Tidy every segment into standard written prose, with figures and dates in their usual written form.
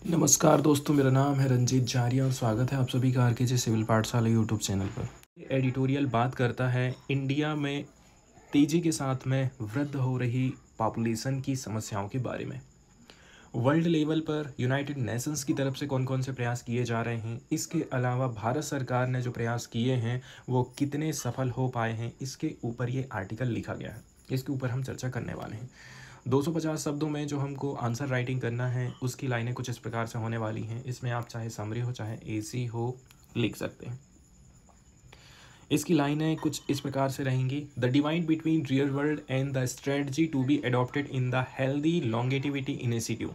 नमस्कार दोस्तों, मेरा नाम है रंजीत जारिया और स्वागत है आप सभी का आरकेजे सिविल पाठशाला यूट्यूब चैनल पर। एडिटोरियल बात करता है इंडिया में तेज़ी के साथ में वृद्ध हो रही पॉपुलेशन की समस्याओं के बारे में। वर्ल्ड लेवल पर यूनाइटेड नेशंस की तरफ से कौन कौन से प्रयास किए जा रहे हैं, इसके अलावा भारत सरकार ने जो प्रयास किए हैं वो कितने सफल हो पाए हैं, इसके ऊपर ये आर्टिकल लिखा गया है। इसके ऊपर हम चर्चा करने वाले हैं। 250 शब्दों में जो हमको आंसर राइटिंग करना है उसकी लाइनें कुछ इस प्रकार से होने वाली हैं। इसमें आप चाहे समरी हो चाहे एसी हो लिख सकते हैं। इसकी लाइनें कुछ इस प्रकार से रहेंगी। The divide between real world and the strategy to be adopted in the healthy longevity initiative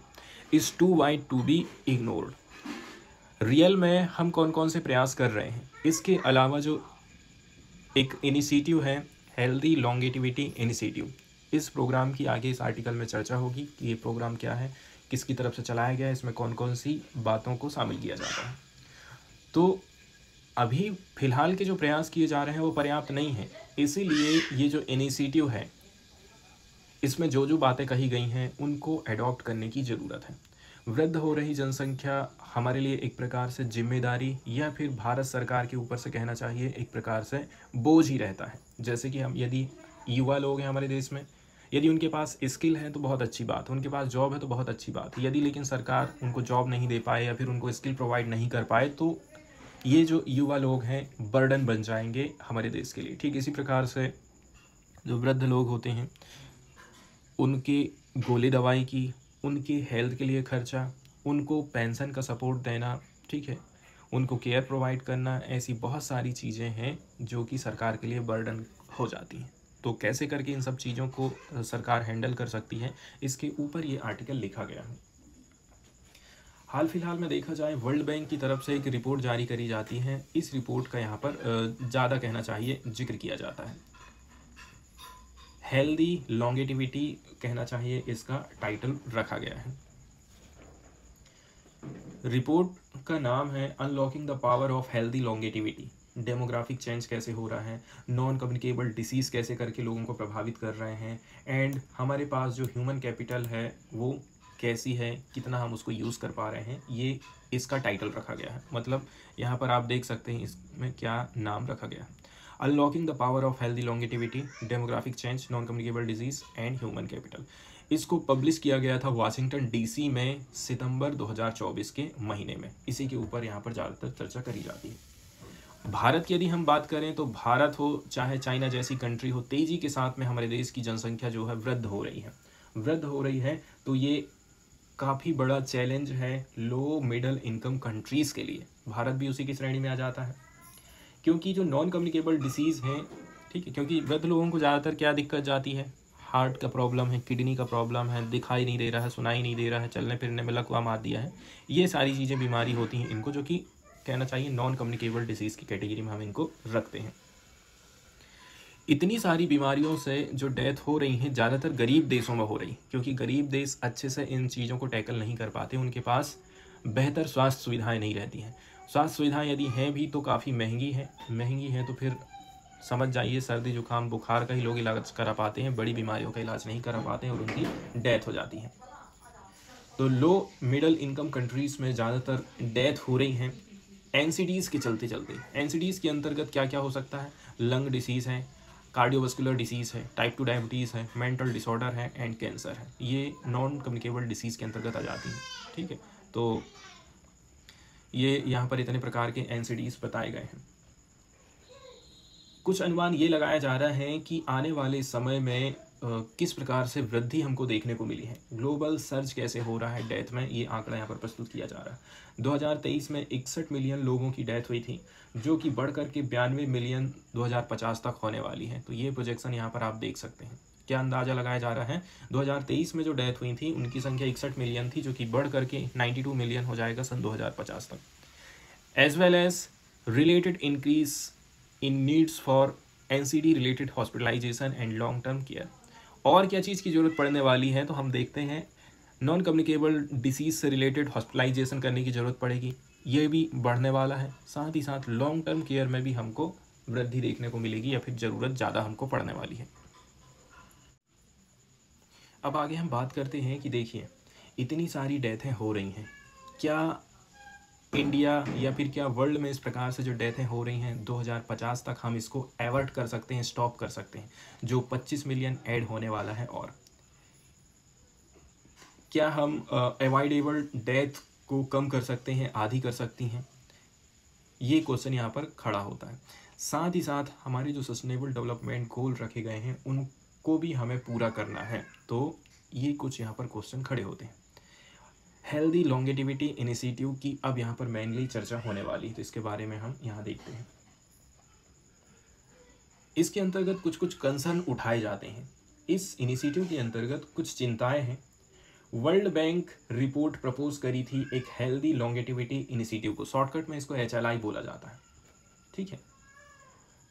is too wide to be ignored. Real में हम कौन कौन से प्रयास कर रहे हैं, इसके अलावा जो एक इनिशिएटिव है हेल्दी लॉन्गेटिविटी इनिशिएटिव, इस प्रोग्राम की आगे इस आर्टिकल में चर्चा होगी कि ये प्रोग्राम क्या है, किसकी तरफ से चलाया गया है, इसमें कौन कौन सी बातों को शामिल किया जाता है। तो अभी फ़िलहाल के जो प्रयास किए जा रहे हैं वो पर्याप्त नहीं है, इसीलिए ये जो इनिशिएटिव है इसमें जो जो बातें कही गई हैं उनको अडॉप्ट करने की ज़रूरत है। वृद्ध हो रही जनसंख्या हमारे लिए एक प्रकार से जिम्मेदारी या फिर भारत सरकार के ऊपर से कहना चाहिए एक प्रकार से बोझ ही रहता है। जैसे कि हम यदि युवा लोग हैं हमारे देश में, यदि उनके पास स्किल है तो बहुत अच्छी बात है, उनके पास जॉब है तो बहुत अच्छी बात है। यदि लेकिन सरकार उनको जॉब नहीं दे पाए या फिर उनको स्किल प्रोवाइड नहीं कर पाए तो ये जो युवा लोग हैं बर्डन बन जाएंगे हमारे देश के लिए। ठीक इसी प्रकार से जो वृद्ध लोग होते हैं उनके गोली दवाई की, उनके हेल्थ के लिए खर्चा, उनको पेंशन का सपोर्ट देना, ठीक है, उनको केयर प्रोवाइड करना, ऐसी बहुत सारी चीज़ें हैं जो कि सरकार के लिए बर्डन हो जाती हैं। तो कैसे करके इन सब चीज़ों को सरकार हैंडल कर सकती है, इसके ऊपर ये आर्टिकल लिखा गया है। हाल फिलहाल में देखा जाए वर्ल्ड बैंक की तरफ से एक रिपोर्ट जारी करी जाती है। इस रिपोर्ट का यहाँ पर ज़्यादा कहना चाहिए जिक्र किया जाता है। हेल्दी लॉन्गेटिविटी कहना चाहिए इसका टाइटल रखा गया है। रिपोर्ट का नाम है unlocking the power of healthy longevity. Demographic change कैसे हो रहा है, नॉन कम्युनिकेबल डिसीज़ कैसे करके लोगों को प्रभावित कर रहे हैं, एंड हमारे पास जो ह्यूमन कैपिटल है वो कैसी है, कितना हम उसको यूज़ कर पा रहे हैं, ये इसका टाइटल रखा गया है। मतलब यहाँ पर आप देख सकते हैं इसमें क्या नाम रखा गया है। Unlocking the power of healthy longevity, demographic change, non communicable disease and human capital. इसको पब्लिश किया गया था वाशिंगटन डीसी में सितंबर 2024 के महीने में। इसी के ऊपर यहाँ पर ज़्यादातर चर्चा करी जाती है। भारत की यदि हम बात करें तो भारत हो चाहे चाइना जैसी कंट्री हो, तेज़ी के साथ में हमारे देश की जनसंख्या जो है वृद्ध हो रही है। तो ये काफ़ी बड़ा चैलेंज है लो मिडल इनकम कंट्रीज़ के लिए। भारत भी उसी की श्रेणी में आ जाता है, क्योंकि जो नॉन कम्युनिकेबल डिसीज़ हैं, ठीक है, क्योंकि वृद्ध लोगों को ज़्यादातर क्या दिक्कत जाती है, हार्ट का प्रॉब्लम है, किडनी का प्रॉब्लम है, दिखाई नहीं दे रहा है, सुनाई नहीं दे रहा है, चलने फिरने में लकवा मार दिया है, ये सारी चीज़ें बीमारी होती हैं इनको, जो कि कहना चाहिए नॉन कम्युनिकेबल डिसीज़ की कैटेगरी में हम इनको रखते हैं। इतनी सारी बीमारियों से जो डेथ हो रही हैं ज़्यादातर गरीब देशों में हो रही, क्योंकि गरीब देश अच्छे से इन चीज़ों को टैकल नहीं कर पाते, उनके पास बेहतर स्वास्थ्य सुविधाएं नहीं रहती हैं। स्वास्थ्य सुविधाएं यदि हैं भी तो काफ़ी महंगी है तो फिर समझ जाइए सर्दी जुकाम बुखार का ही लोग इलाज करा पाते हैं, बड़ी बीमारियों का इलाज नहीं करा पाते हैं और उनकी डेथ हो जाती है। तो लो मिडल इनकम कंट्रीज़ में ज़्यादातर डेथ हो रही हैं एनसीडीज़ के चलते। एनसीडीज़ के अंतर्गत क्या क्या हो सकता है, लंग डिसीज़ है, कार्डियोवास्कुलर डिसीज़ है, टाइप 2 डायबिटीज़ है, मेंटल डिसऑर्डर है एंड कैंसर है। ये नॉन कम्युनिकेबल डिसीज़ के अंतर्गत आ जाती हैं, ठीक है। तो ये यहाँ पर इतने प्रकार के एनसीडीज़ बताए गए हैं। कुछ अनुमान ये लगाया जा रहा है कि आने वाले समय में किस प्रकार से वृद्धि हमको देखने को मिली है, ग्लोबल सर्ज कैसे हो रहा है डेथ में, ये आंकड़ा यहाँ पर प्रस्तुत किया जा रहा है। 2023 में 61 मिलियन लोगों की डेथ हुई थी, जो कि बढ़ करके 92 मिलियन 2050 तक होने वाली है। तो ये प्रोजेक्शन यहाँ पर आप देख सकते हैं। क्या अंदाज़ा लगाया जा रहा है, 2023 में जो डेथ हुई थी उनकी संख्या 61 मिलियन थी, जो कि बढ़ करके 92 मिलियन हो जाएगा सन 2050 तक। As well as related increase in needs for NCD related hospitalisation and long term care. और क्या चीज़ की ज़रूरत पड़ने वाली है, तो हम देखते हैं नॉन कम्युनिकेबल डिसीज़ से रिलेटेड हॉस्पिटलाइजेशन करने की ज़रूरत पड़ेगी, ये भी बढ़ने वाला है। साथ ही साथ लॉन्ग टर्म केयर में भी हमको वृद्धि देखने को मिलेगी या फिर ज़रूरत ज़्यादा हमको पड़ने वाली है। अब आगे हम बात करते हैं कि देखिए इतनी सारी डेथें हो रही हैं, क्या इंडिया या फिर क्या वर्ल्ड में इस प्रकार से जो डेथें हो रही हैं 2050 तक हम इसको एवर्ट कर सकते हैं, स्टॉप कर सकते हैं, जो 25 मिलियन ऐड होने वाला है? और क्या हम अवॉइडेबल डेथ को कम कर सकते हैं, आधी कर सकती हैं? ये क्वेश्चन यहाँ पर खड़ा होता है। साथ ही साथ हमारे जो सस्टेनेबल डेवलपमेंट गोल रखे गए हैं उनको भी हमें पूरा करना है। तो ये कुछ यहाँ पर क्वेश्चन खड़े होते हैं। हेल्दी लॉन्गेटिविटी इनिशिएटिव की अब यहाँ पर मेनली चर्चा होने वाली है, तो इसके बारे में हम यहाँ देखते हैं। इसके अंतर्गत कुछ कुछ कंसर्न उठाए जाते हैं। इस इनिशिएटिव के अंतर्गत कुछ चिंताएं हैं। वर्ल्ड बैंक रिपोर्ट प्रपोज करी थी एक हेल्दी लॉन्गेटिविटी इनिशिएटिव को, शॉर्टकट में इसको HLI बोला जाता है, ठीक है,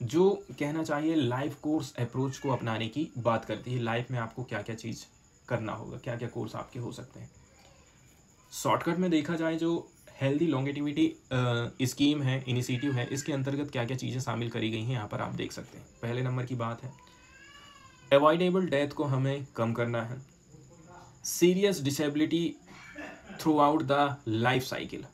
जो कहना चाहिए लाइफ कोर्स अप्रोच को अपनाने की बात करती है। लाइफ में आपको क्या क्या चीज़ करना होगा, क्या क्या कोर्स आपके हो सकते हैं। शॉर्टकट में देखा जाए जो हेल्दी लॉन्गेटिविटी स्कीम है, इनिशिएटिव है, इसके अंतर्गत क्या क्या चीज़ें शामिल करी गई हैं यहाँ पर आप देख सकते हैं। पहले नंबर की बात है अवॉइडेबल डेथ को हमें कम करना है। Serious disability through out the life cycle,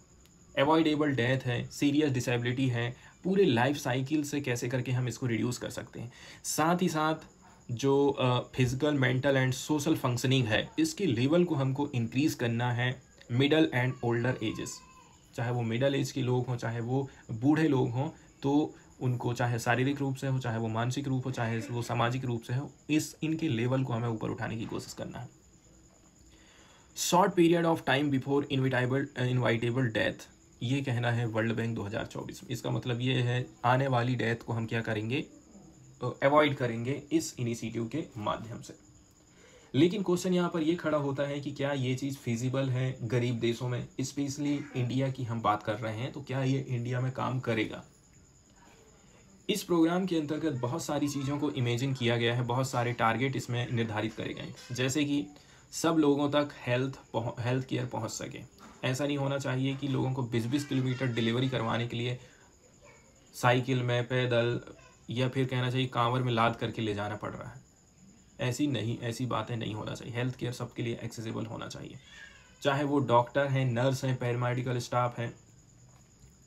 avoidable death है, सीरियस डिसेबिलिटी है, पूरे लाइफ साइकिल से कैसे करके हम इसको रिड्यूस कर सकते हैं। साथ ही साथ जो physical, mental and social functioning है, इसके लेवल को हमको इंक्रीज़ करना है मिडल एंड ओल्डर एजेस, चाहे वो मिडल एज के लोग हों, चाहे वो बूढ़े लोग हों, तो उनको चाहे शारीरिक रूप से हो, चाहे वो मानसिक रूप हो, चाहे वो सामाजिक रूप से हो, इनके लेवल को हमें ऊपर उठाने की कोशिश करना है। Short period of time before inevitable death, ये कहना है वर्ल्ड बैंक 2024 में। इसका मतलब ये है आने वाली डेथ को हम क्या करेंगे, अवॉइड करेंगे इस इनिशिएटिव के माध्यम से। लेकिन क्वेश्चन यहाँ पर ये खड़ा होता है कि क्या ये चीज़ फिजिबल है गरीब देशों में, स्पेशली इंडिया की हम बात कर रहे हैं, तो क्या ये इंडिया में काम करेगा? इस प्रोग्राम के अंतर्गत बहुत सारी चीज़ों को इमेजिन किया गया है, बहुत सारे टारगेट इसमें निर्धारित करे गए हैं, जैसे कि सब लोगों तक हेल्थ केयर पहुंच सके। ऐसा नहीं होना चाहिए कि लोगों को 20-20 किलोमीटर डिलीवरी करवाने के लिए साइकिल में, पैदल या फिर कहना चाहिए कांवर में लाद करके ले जाना पड़ रहा है। ऐसी बातें नहीं होना चाहिए। हेल्थ केयर सबके लिए एक्सेसिबल होना चाहिए, चाहे वो डॉक्टर हैं, नर्स हैं, पैरामेडिकल स्टाफ हैं,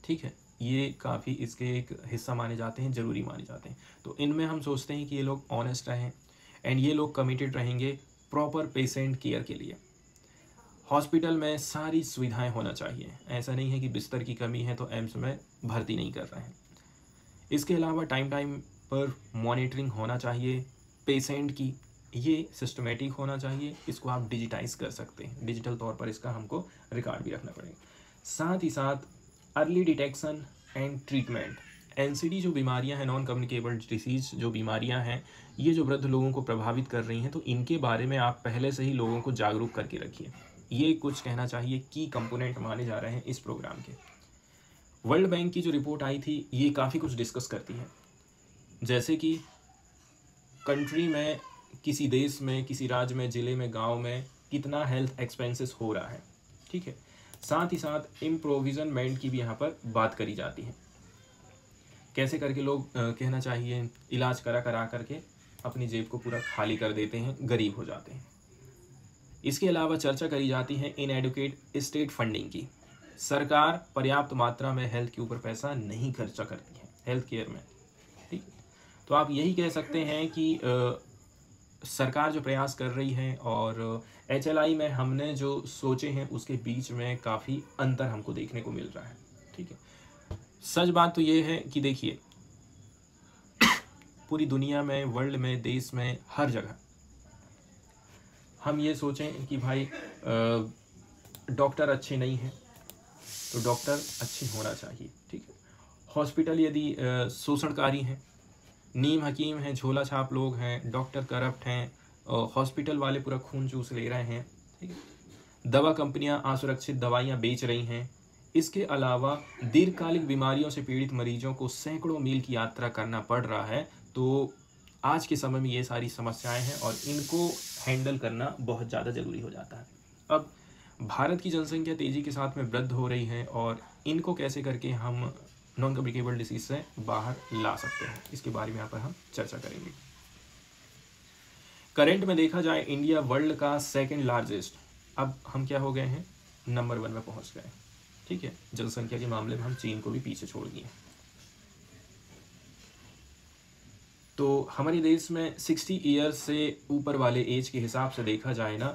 ठीक है, ये काफ़ी इसके एक हिस्सा माने जाते हैं, ज़रूरी माने जाते हैं। तो इनमें हम सोचते हैं कि ये लोग ऑनेस्ट रहें एंड ये लोग कमिटेड रहेंगे प्रॉपर पेशेंट केयर के लिए। हॉस्पिटल में सारी सुविधाएं होना चाहिए, ऐसा नहीं है कि बिस्तर की कमी है तो एम्स में भर्ती नहीं कर रहे हैं। इसके अलावा टाइम टाइम पर मॉनिटरिंग होना चाहिए पेशेंट की, ये सिस्टमेटिक होना चाहिए। इसको आप डिजिटाइज कर सकते हैं, डिजिटल तौर पर इसका हमको रिकॉर्ड भी रखना पड़ेगा। साथ ही साथ early detection and treatment, NCD जो बीमारियां हैं, नॉन कम्युनिकेबल डिसीज़ जो बीमारियां हैं, ये जो वृद्ध लोगों को प्रभावित कर रही हैं, तो इनके बारे में आप पहले से ही लोगों को जागरूक करके रखिए। ये कुछ कहना चाहिए की कंपोनेंट माने जा रहे हैं इस प्रोग्राम के। वर्ल्ड बैंक की जो रिपोर्ट आई थी ये काफ़ी कुछ डिस्कस करती है, जैसे कि कंट्री में, किसी देश में, किसी राज्य में, ज़िले में, गांव में कितना हेल्थ एक्सपेंसेस हो रहा है, ठीक है। साथ ही साथ इम्प्रोविजनमेंट की भी यहाँ पर बात करी जाती है, कैसे करके लोग कहना चाहिए इलाज करा करके अपनी जेब को पूरा खाली कर देते हैं, गरीब हो जाते हैं। इसके अलावा चर्चा करी जाती है इनएडुकेट स्टेट फंडिंग की, सरकार पर्याप्त मात्रा में हेल्थ के ऊपर पैसा नहीं खर्चा करती है हेल्थ केयर में, ठीक। तो आप यही कह सकते हैं कि सरकार जो प्रयास कर रही है और HLI में हमने जो सोचे हैं उसके बीच में काफ़ी अंतर हमको देखने को मिल रहा है, ठीक है। सच बात तो ये है कि देखिए पूरी दुनिया में, वर्ल्ड में, देश में, हर जगह हम ये सोचें कि भाई डॉक्टर अच्छे नहीं हैं तो डॉक्टर अच्छे होना चाहिए, ठीक है। हॉस्पिटल यदि शोषणकारी हैं, नीम हकीम हैं, झोला छाप लोग हैं, डॉक्टर करप्ट हैं, हॉस्पिटल वाले पूरा खून चूस ले रहे हैं, ठीक है। दवा कंपनियां असुरक्षित दवाइयां बेच रही हैं। इसके अलावा दीर्घकालिक बीमारियों से पीड़ित मरीजों को सैकड़ों मील की यात्रा करना पड़ रहा है। तो आज के समय में ये सारी समस्याएं हैं और इनको हैंडल करना बहुत ज़्यादा ज़रूरी हो जाता है। अब भारत की जनसंख्या तेज़ी के साथ में वृद्धि हो रही है और इनको कैसे करके हम नॉन कम्युनिकेबल डिसीज से बाहर ला सकते हैं, इसके बारे में यहाँ पर हम चर्चा करेंगे। करंट में देखा जाए इंडिया वर्ल्ड का सेकंड लार्जेस्ट, अब हम क्या हो गए हैं, नंबर 1 में पहुंच गए। ठीक है, जनसंख्या के मामले में हम चीन को भी पीछे छोड़ दिए। तो हमारे देश में 60 ईयर्स से ऊपर वाले एज के हिसाब से देखा जाए ना,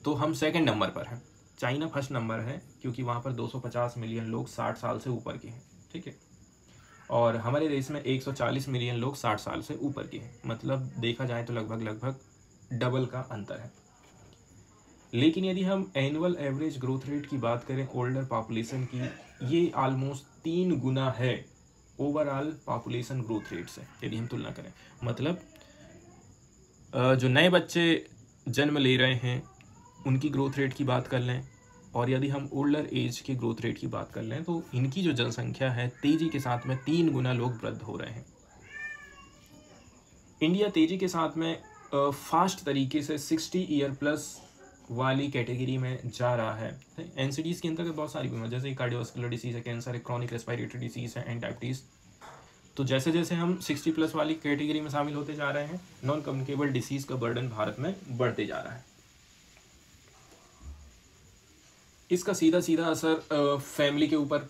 तो हम सेकंड नंबर पर हैं। चाइना फर्स्ट नंबर है क्योंकि वहाँ पर 250 मिलियन लोग 60 साल से ऊपर के हैं। ठीक है, और हमारे देश में 140 मिलियन लोग 60 साल से ऊपर के हैं। मतलब देखा जाए तो लगभग डबल का अंतर है। लेकिन यदि हम एनुअल एवरेज ग्रोथ रेट की बात करें ओल्डर पॉपुलेशन की, ये ऑलमोस्ट 3 गुना है ओवरऑल पॉपुलेशन ग्रोथ रेट से, यदि हम तुलना करें। मतलब जो नए बच्चे जन्म ले रहे हैं उनकी ग्रोथ रेट की बात कर लें, और यदि हम ओल्डर एज के ग्रोथ रेट की बात कर लें, तो इनकी जो जनसंख्या है तेजी के साथ में 3 गुना लोग वृद्ध हो रहे हैं। इंडिया तेजी के साथ में फास्ट तरीके से 60 ईयर प्लस वाली कैटेगरी में जा रहा है। एनसीडीज के अंतर्गत बहुत सारी बीमारी जैसे कार्डियोवास्कुलर डिसीज है, कैंसर है, क्रॉनिक रेस्पिरेटरी डिसीज है एंड डायबिटीज। तो जैसे जैसे हम 60 प्लस वाली कैटेगरी में शामिल होते जा रहे हैं, नॉन कम्युनिकेबल डिसीज का बर्डन भारत में बढ़ते जा रहा है। इसका सीधा सीधा असर फैमिली के ऊपर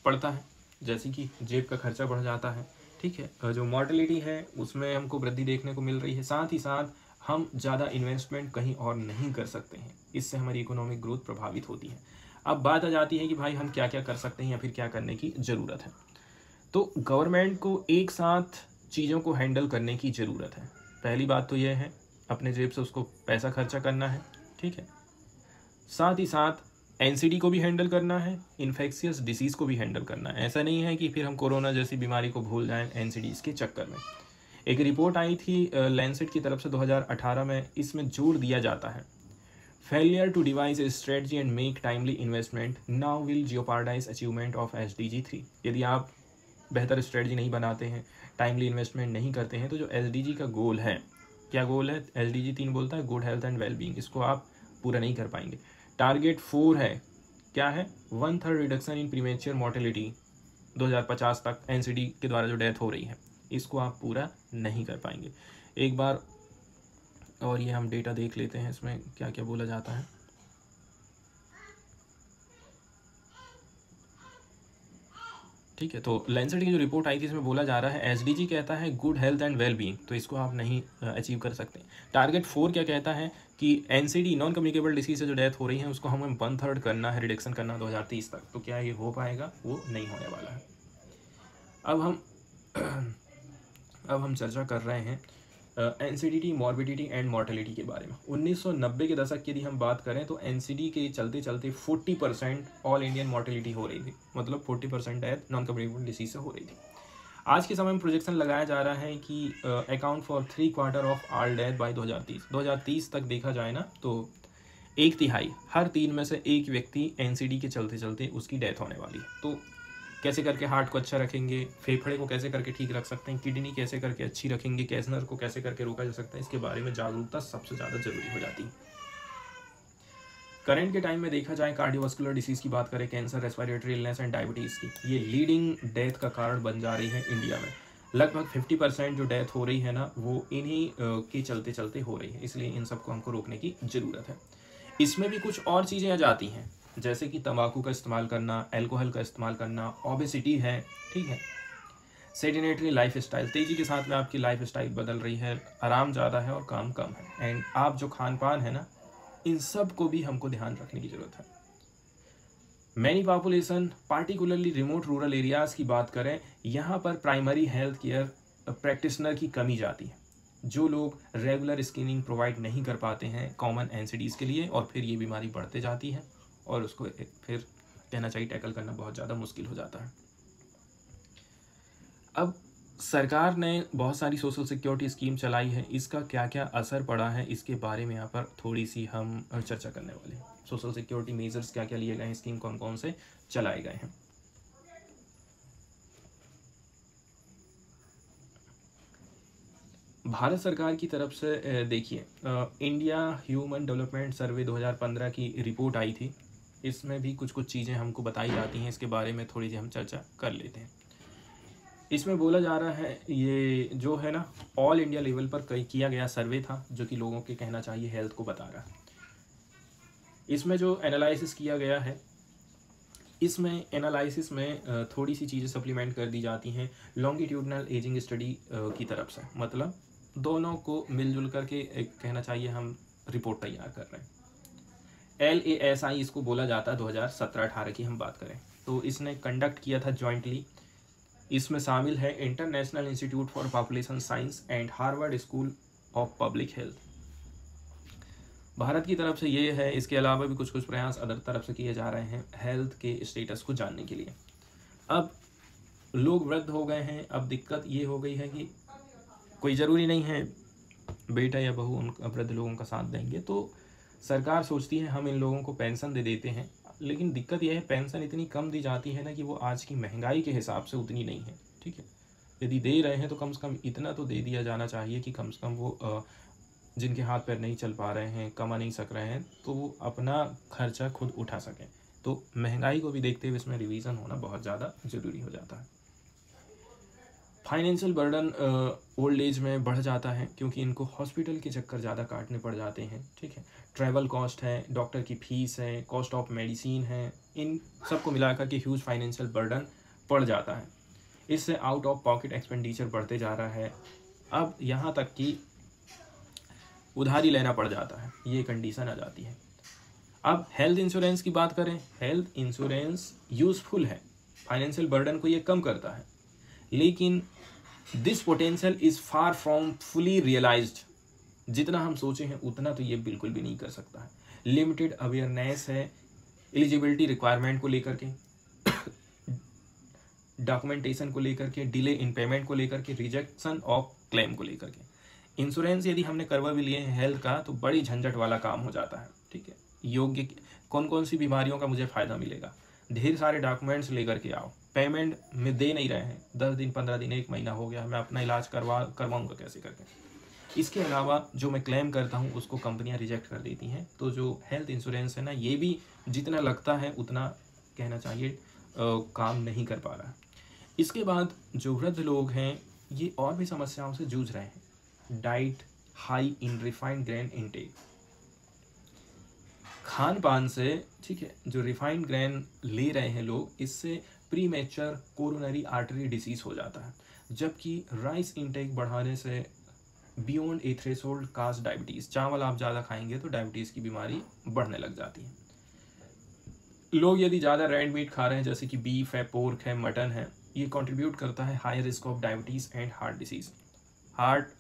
पड़ता है, जैसे कि जेब का खर्चा बढ़ जाता है। ठीक है, जो मॉर्टेलिटी है उसमें हमको वृद्धि देखने को मिल रही है। साथ ही साथ हम ज़्यादा इन्वेस्टमेंट कहीं और नहीं कर सकते हैं, इससे हमारी इकोनॉमिक ग्रोथ प्रभावित होती है। अब बात आ जाती है कि भाई हम क्या क्या कर सकते हैं या फिर क्या करने की ज़रूरत है। तो गवर्नमेंट को एक साथ चीज़ों को हैंडल करने की ज़रूरत है। पहली बात तो यह है अपने जेब से उसको पैसा खर्चा करना है। ठीक है, साथ ही साथ एनसीडी को भी हैंडल करना है, इन्फेक्शियस डिसीज़ को भी हैंडल करना है। ऐसा नहीं है कि फिर हम कोरोना जैसी बीमारी को भूल जाएं एनसीडीज़ के चक्कर में। एक रिपोर्ट आई थी लैंसेट की तरफ से 2018 में, इसमें जोर दिया जाता है failure to devise a strategy and make timely investment now will jeopardise achievement of SDG 3। यदि आप बेहतर स्ट्रेटजी नहीं बनाते हैं, टाइमली इन्वेस्टमेंट नहीं करते हैं, तो जो SDG का गोल है, क्या गोल है? SDG 3 बोलता है गुड हेल्थ एंड वेलबींग, इसको आप पूरा नहीं कर पाएंगे। टारगेट 4 है, क्या है? 1/3 रिडक्शन इन प्रीमेच्योर मोर्टेलिटी 2050 तक एनसीडी के द्वारा जो डेथ हो रही है, इसको आप पूरा नहीं कर पाएंगे। एक बार और ये हम डेटा देख लेते हैं, इसमें क्या क्या बोला जाता है। ठीक है, तो लैंसेट की जो रिपोर्ट आई थी इसमें बोला जा रहा है एसडीजी कहता है गुड हेल्थ एंड वेलबींग, तो इसको आप नहीं अचीव कर सकते। टारगेट 4 क्या कहता है कि एनसीडी नॉन कम्युनिकेबल डिसीज से जो डेथ हो रही है उसको हमें 1/3 करना है, रिडक्शन करना 2030 तक। तो क्या ये हो पाएगा? वो नहीं होने वाला है। अब हम चर्चा कर रहे हैं एनसीडी मॉर्बिडिटी एंड मॉर्टेलिटी के बारे में। 1990 के दशक की यदि हम बात करें तो एनसीडी के चलते चलते 40% ऑल इंडियन मॉर्टेलिटी हो रही थी, मतलब 40% डेथ नॉन कम्युनिकेबल डिसीज से हो रही थी। आज के समय में प्रोजेक्शन लगाया जा रहा है कि account for 3/4 of all death by 2030 तक देखा जाए ना, तो 1/3 हर 3 में से एक व्यक्ति एनसीडी के चलते चलते उसकी डेथ होने वाली है। तो कैसे करके हार्ट को अच्छा रखेंगे, फेफड़े को कैसे करके ठीक रख सकते हैं, किडनी कैसे करके अच्छी रखेंगे, कैंसर को कैसे करके रोका जा सकता है, इसके बारे में जागरूकता सबसे ज़्यादा जरूरी हो जाती है। करंट के टाइम में देखा जाए कार्डियोवास्कुलर डिसीज़ की बात करें, cancer, respiratory illness and diabetes की, ये लीडिंग डेथ का कारण बन जा रही है इंडिया में। लगभग 50% जो डेथ हो रही है ना, वो इन्हीं के चलते चलते हो रही है, इसलिए इन सबको हमको रोकने की ज़रूरत है। इसमें भी कुछ और चीज़ें आ जाती हैं, जैसे कि तंबाकू का इस्तेमाल करना, अल्कोहल का इस्तेमाल करना, ओबेसिटी है, ठीक है, सेडेंटरी लाइफ स्टाइल, तेज़ी के साथ में आपकी लाइफ स्टाइल बदल रही है, आराम ज़्यादा है और काम कम है, एंड आप जो खान पान है ना, इन सब को भी हमको ध्यान रखने की ज़रूरत है। Many population particularly remote rural areas की बात करें, यहाँ पर प्राइमरी हेल्थ केयर प्रैक्टिशनर की कमी जाती है। जो लोग रेगुलर स्क्रीनिंग प्रोवाइड नहीं कर पाते हैं कॉमन एनसीडीज़ के लिए, और फिर ये बीमारी बढ़ते जाती है और उसको फिर कहना चाहिए टैकल करना बहुत ज़्यादा मुश्किल हो जाता है। अब सरकार ने बहुत सारी सोशल सिक्योरिटी स्कीम चलाई है, इसका क्या क्या असर पड़ा है इसके बारे में यहाँ पर थोड़ी सी हम चर्चा करने वाले हैं। सोशल सिक्योरिटी मेजर्स क्या क्या लिए गए हैं, स्कीम कौन कौन से चलाए गए हैं। भारत सरकार की तरफ से देखिए, इंडिया ह्यूमन डेवलपमेंट सर्वे 2015 की रिपोर्ट आई थी, इसमें भी कुछ कुछ चीज़ें हमको बताई जाती हैं, इसके बारे में थोड़ी सी हम चर्चा कर लेते हैं। इसमें बोला जा रहा है, ये जो है ना ऑल इंडिया लेवल पर किया गया सर्वे था, जो कि लोगों के कहना चाहिए हेल्थ को बता रहा है। इसमें जो एनालिसिस किया गया है, इसमें एनालिसिस में थोड़ी सी चीज़ें सप्लीमेंट कर दी जाती हैं लॉन्गिट्यूडनल एजिंग स्टडी की तरफ से। मतलब दोनों को मिलजुल करके एक कहना चाहिए हम रिपोर्ट तैयार कर रहे हैं। LASI इसको बोला जाता है। 2017-18 की हम बात करें तो इसने कंडक्ट किया था जॉइंटली। इसमें शामिल है international institute for population science and Harvard school of public health, Bharat की तरफ से ये है। इसके अलावा भी कुछ कुछ प्रयास अदर तरफ से किए जा रहे हैं हेल्थ के स्टेटस को जानने के लिए। अब लोग वृद्ध हो गए हैं, अब दिक्कत ये हो गई है कि कोई ज़रूरी नहीं है बेटा या बहू उन वृद्ध लोगों का साथ देंगे, तो सरकार सोचती है हम इन लोगों को पेंशन दे देते हैं। लेकिन दिक्कत यह है पेंशन इतनी कम दी जाती है ना कि वो आज की महंगाई के हिसाब से उतनी नहीं है। ठीक है, यदि दे रहे हैं तो कम से कम इतना तो दे दिया जाना चाहिए कि कम से कम वो जिनके हाथ पैर नहीं चल पा रहे हैं, कमा नहीं सक रहे हैं, तो वो अपना खर्चा खुद उठा सकें। तो महंगाई को भी देखते हुए इसमें रिवीजन होना बहुत ज़्यादा ज़रूरी हो जाता है। फाइनेंशियल बर्डन ओल्ड एज में बढ़ जाता है क्योंकि इनको हॉस्पिटल के चक्कर ज़्यादा काटने पड़ जाते हैं। ठीक है, ट्रैवल कॉस्ट है, डॉक्टर की फीस है, कॉस्ट ऑफ मेडिसिन है, इन सबको मिलाकर के ह्यूज फाइनेंशियल बर्डन पड़ जाता है। इससे आउट ऑफ पॉकेट एक्सपेंडिचर बढ़ते जा रहा है। अब यहाँ तक कि उधारी लेना पड़ जाता है, ये कंडीशन आ जाती है। अब हेल्थ इंश्योरेंस की बात करें, हेल्थ इंश्योरेंस यूजफुल है, फाइनेंशियल बर्डन को ये कम करता है, लेकिन this potential is far from fully realised. जितना हम सोचे हैं उतना तो ये बिल्कुल भी नहीं कर सकता है। लिमिटेड अवेयरनेस है एलिजिबिलिटी रिक्वायरमेंट को लेकर के, डॉक्यूमेंटेशन को लेकर के, डिले इन पेमेंट को लेकर के, रिजेक्शन ऑफ क्लेम को लेकर के। इंश्योरेंस यदि हमने करवा भी लिए हैं हेल्थ का तो बड़ी झंझट वाला काम हो जाता है। ठीक है, योग्य कौन कौन सी बीमारियों का मुझे फ़ायदा मिलेगा, ढेर सारे डॉक्यूमेंट्स लेकर के आओ, पेमेंट में दे नहीं रहे हैं, 10 दिन 15 दिन 1 महीना हो गया, मैं अपना इलाज करवाऊँगा कैसे करके। इसके अलावा जो मैं क्लेम करता हूँ उसको कंपनियाँ रिजेक्ट कर देती हैं। तो जो हेल्थ इंश्योरेंस है ना, ये भी जितना लगता है उतना कहना चाहिए काम नहीं कर पा रहा है। इसके बाद जो वृद्ध लोग हैं ये और भी समस्याओं से जूझ रहे हैं। Diet high in refined grain intake, Khan पान से, ठीक है, जो रिफाइंड ग्रेन ले रहे हैं लोग, इससे प्रीमेच्योर कोरोनरी आर्टरी डिसीज हो जाता है। जबकि राइस इनटेक बढ़ाने से बियॉन्ड ए थ्रेशोल्ड काज डायबिटीज़, चावल आप ज़्यादा खाएंगे तो डायबिटीज़ की बीमारी बढ़ने लग जाती है। लोग यदि ज़्यादा रेड मीट खा रहे हैं जैसे कि बीफ है, पोर्क है, मटन है, ये कंट्रीब्यूट करता है high risk of diabetes and heart disease. Heart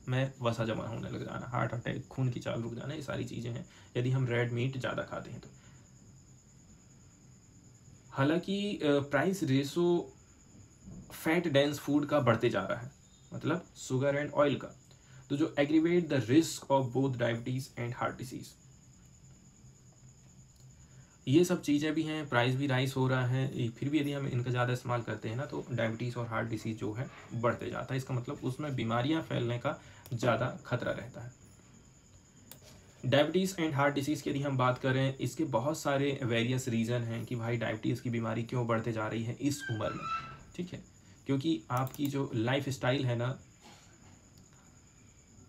में वसा जमा होने लग जाना, हार्ट अटैक, खून की चाल रुक जाना, ये सारी चीज़ें हैं यदि हम रेड मीट ज़्यादा खाते हैं तो। हालांकि price ratio fat dense food का बढ़ते जा रहा है, मतलब शुगर एंड ऑयल का, तो जो aggravate the risk of both diabetes and heart disease. ये सब चीज़ें भी हैं, प्राइस भी राइस हो रहा है, फिर भी यदि हम इनका ज़्यादा इस्तेमाल करते हैं ना तो डायबिटीज़ और हार्ट डिसीज़ जो है बढ़ते जाता है। इसका मतलब उसमें बीमारियां फैलने का ज़्यादा खतरा रहता है। डायबिटीज़ एंड हार्ट डिसीज़ की यदि हम बात करें, इसके बहुत सारे वेरियस रीज़न हैं कि भाई डायबिटीज़ की बीमारी क्यों बढ़ते जा रही है इस उम्र में। ठीक है, क्योंकि आपकी जो लाइफ स्टाइल है ना,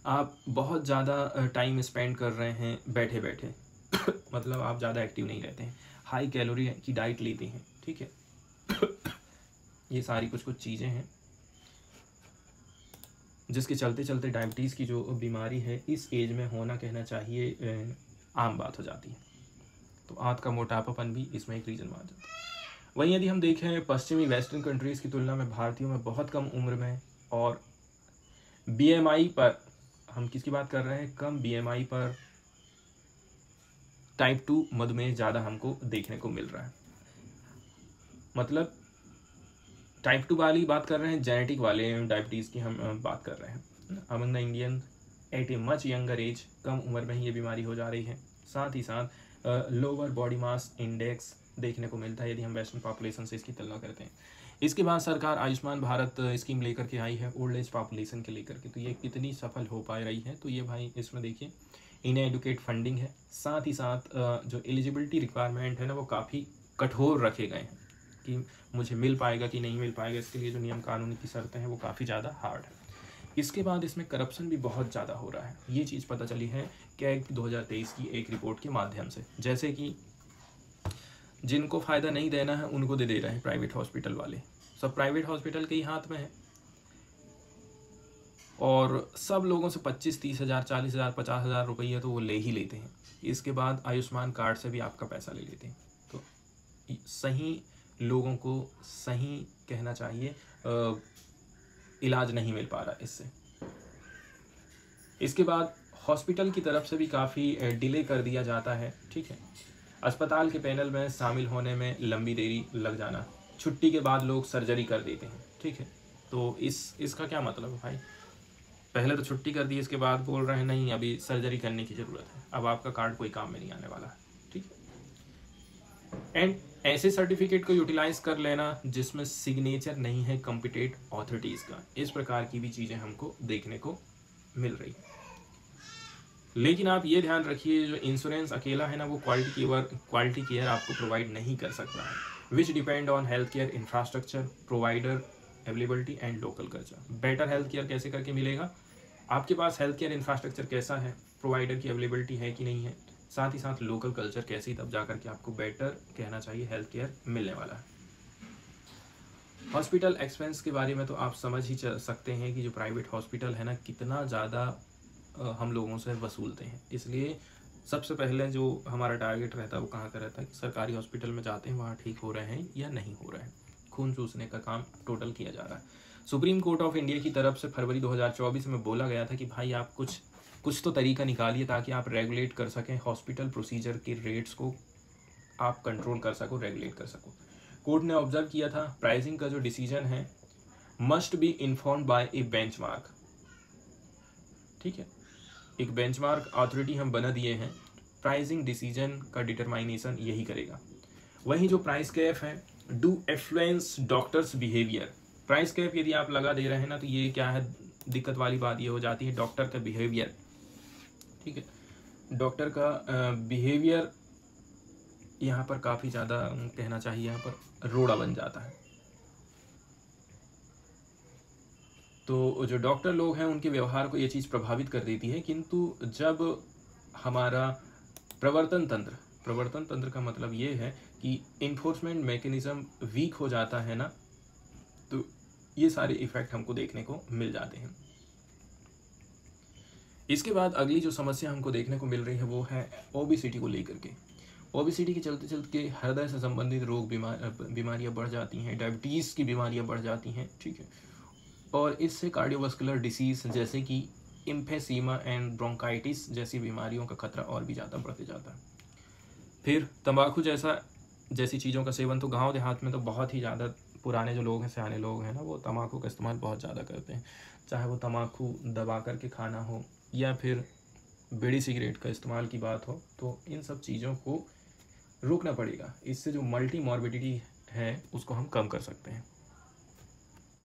आप बहुत ज़्यादा टाइम स्पेंड कर रहे हैं बैठे बैठे मतलब आप ज़्यादा एक्टिव नहीं रहते हैं, हाई कैलोरी की डाइट लेते हैं। ठीक है ये सारी कुछ कुछ चीज़ें हैं जिसके चलते चलते डायबिटीज़ की जो बीमारी है इस एज में होना कहना चाहिए आम बात हो जाती है। तो आंत का मोटापापन भी इसमें एक रीज़न माना जाता है। वहीं यदि हम देखें पश्चिमी वेस्टर्न कंट्रीज़ की तुलना में भारतीयों में बहुत कम उम्र में और BMI पर, हम किसकी बात कर रहे हैं, कम BMI पर टाइप 2 मधुमेह ज़्यादा हमको देखने को मिल रहा है। मतलब टाइप 2 वाली बात कर रहे हैं, जेनेटिक वाले डायबिटीज़ की हम बात कर रहे हैं। Among the Indian at a much younger age, कम उम्र में ही ये बीमारी हो जा रही है। साथ ही साथ लोअर बॉडी मास इंडेक्स देखने को मिलता है यदि हम वेस्टर्न पॉपुलेशन से इसकी तुलना करते हैं। इसके बाद सरकार आयुष्मान भारत स्कीम लेकर के आई है ओल्ड एज पॉपुलेशन के लेकर के, तो ये कितनी सफल हो पा रही है, तो ये भाई इसमें देखिए इन्हें एडुकेट फंडिंग है। साथ ही साथ जो एलिजिबिलिटी रिक्वायरमेंट है ना वो काफ़ी कठोर रखे गए हैं कि मुझे मिल पाएगा कि नहीं मिल पाएगा, इसके लिए जो नियम कानून की शर्तें हैं वो काफ़ी ज़्यादा हार्ड है। इसके बाद इसमें करप्शन भी बहुत ज़्यादा हो रहा है, ये चीज़ पता चली है कैग 2023 की एक रिपोर्ट के माध्यम से। जैसे कि जिनको फ़ायदा नहीं देना है उनको दे रहे हैं प्राइवेट हॉस्पिटल वाले, सब प्राइवेट हॉस्पिटल के ही हाथ में है, और सब लोगों से 25-30 हज़ार 40 हज़ार 50 हज़ार रुपये तो वो ले ही लेते हैं। इसके बाद आयुष्मान कार्ड से भी आपका पैसा ले लेते हैं। तो सही लोगों को सही कहना चाहिए इलाज नहीं मिल पा रहा इससे। इसके बाद हॉस्पिटल की तरफ से भी काफ़ी डिले कर दिया जाता है, ठीक है। अस्पताल के पैनल में शामिल होने में लंबी देरी लग जाना, छुट्टी के बाद लोग सर्जरी कर देते हैं, ठीक है। तो इसका क्या मतलब है भाई, पहले तो छुट्टी कर दी, इसके बाद बोल रहे हैं नहीं अभी सर्जरी करने की ज़रूरत है, अब आपका कार्ड कोई काम में नहीं आने वाला है, ठीक है। एंड ऐसे सर्टिफिकेट को यूटिलाइज कर लेना जिसमें सिग्नेचर नहीं है कॉम्पिटेंट अथॉरिटीज़ का, इस प्रकार की भी चीज़ें हमको देखने को मिल रही है। लेकिन आप ये ध्यान रखिए, जो इंश्योरेंस अकेला है ना, वो क्वालिटी केयर आपको प्रोवाइड नहीं कर सकता है, विच depend on health care infrastructure, provider availability and local culture. Better health care कैसे करके मिलेगा, आपके पास हेल्थ केयर इंफ्रास्ट्रक्चर कैसा है, प्रोवाइडर की अवेलेबिलिटी है कि नहीं है, साथ ही साथ लोकल कल्चर कैसी, तब जाकर के आपको बेटर कहना चाहिए हेल्थ केयर मिलने वाला है। हॉस्पिटल एक्सपेंस के बारे में तो आप समझ ही सकते हैं कि जो प्राइवेट हॉस्पिटल है ना, कितना ज़्यादा हम लोगों से वसूलते हैं। इसलिए सबसे पहले जो हमारा टारगेट रहता है वो कहाँ का रहता है कि सरकारी हॉस्पिटल में जाते हैं वहाँ ठीक हो रहे हैं या नहीं हो रहे हैं, खून चूसने का काम टोटल किया जा रहा है। सुप्रीम कोर्ट ऑफ इंडिया की तरफ से फरवरी 2024 में बोला गया था कि भाई आप कुछ तो तरीका निकालिए ताकि आप रेगुलेट कर सकें हॉस्पिटल प्रोसीजर के रेट्स को, आप कंट्रोल कर सको, रेगुलेट कर सको। कोर्ट ने ऑब्जर्व किया था प्राइसिंग का जो डिसीजन है must be informed by a benchmark, ठीक है। एक बेंचमार्क अथॉरिटी हम बना दिए हैं, प्राइसिंग डिसीजन का डिटरमाइनेशन यही करेगा। वहीं जो प्राइस कैप है do influence doctors behaviour, price cap यदि आप लगा दे रहे हैं ना, तो ये क्या है, दिक्कत वाली बात ये हो जाती है डॉक्टर का बिहेवियर, ठीक है। डॉक्टर का बिहेवियर यहाँ पर काफ़ी ज़्यादा कहना चाहिए, यहाँ पर रोड़ा बन जाता है। तो जो डॉक्टर लोग हैं उनके व्यवहार को ये चीज़ प्रभावित कर देती है, किंतु जब हमारा प्रवर्तन तंत्र का मतलब ये है कि इन्फोर्समेंट मैकेनिज्म वीक हो जाता है ना, तो ये सारे इफ़ेक्ट हमको देखने को मिल जाते हैं। इसके बाद अगली जो समस्या हमको देखने को मिल रही है वो है ओबेसिटी को लेकर के। ओबेसिटी के चलते हृदय से संबंधित रोग बीमारियां बढ़ जाती हैं, डायबिटीज़ की बीमारियां बढ़ जाती हैं, ठीक है। और इससे कार्डियोवास्कुलर डिसीज़ जैसे कि एम्फीसीमा एंड ब्रोंकाइटिस जैसी बीमारियों का खतरा और भी ज़्यादा बढ़ते जाता है। फिर तंबाकू जैसी चीज़ों का सेवन, तो गांव देहात में तो बहुत ही ज़्यादा पुराने जो लोग हैं, सियाने लोग हैं ना, वो तंबाकू का इस्तेमाल बहुत ज़्यादा करते हैं, चाहे वो तंबाकू दबा करके खाना हो या फिर बीड़ी सिगरेट का इस्तेमाल की बात हो। तो इन सब चीज़ों को रोकना पड़ेगा, इससे जो मल्टी मॉर्बिडिटी है उसको हम कम कर सकते हैं।